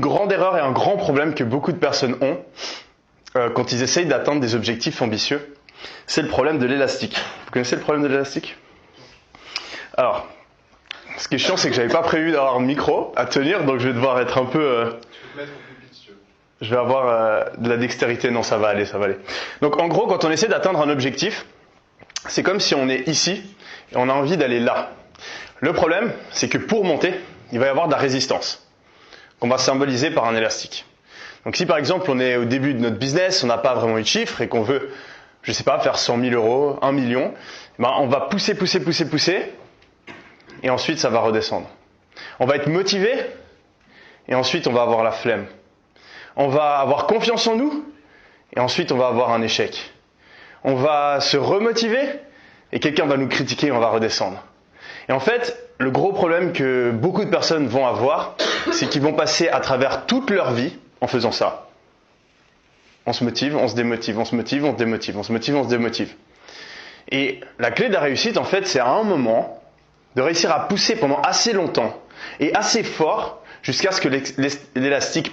Grande erreur et un grand problème que beaucoup de personnes ont quand ils essayent d'atteindre des objectifs ambitieux, c'est le problème de l'élastique. Vous connaissez le problème de l'élastique? Alors, ce qui est chiant, c'est que j'avais pas prévu d'avoir un micro à tenir, donc je vais devoir être un peu... Je vais avoir de la dextérité. Non, ça va aller, ça va aller. Donc en gros, quand on essaie d'atteindre un objectif, c'est comme si on est ici et on a envie d'aller là. Le problème, c'est que pour monter, il va y avoir de la résistance, qu'on va symboliser par un élastique. Donc si par exemple on est au début de notre business, on n'a pas vraiment eu de chiffre et qu'on veut, je sais pas, faire 100 000 euros, 1 million, ben on va pousser, et ensuite ça va redescendre. On va être motivé, et ensuite on va avoir la flemme. On va avoir confiance en nous, et ensuite on va avoir un échec. On va se remotiver, et quelqu'un va nous critiquer et on va redescendre. Et en fait, le gros problème que beaucoup de personnes vont avoir, c'est qu'ils vont passer à travers toute leur vie en faisant ça. On se motive, on se démotive, on se motive, on se démotive, on se motive, on se démotive. Et la clé de la réussite, en fait, c'est à un moment de réussir à pousser pendant assez longtemps et assez fort jusqu'à ce que l'élastique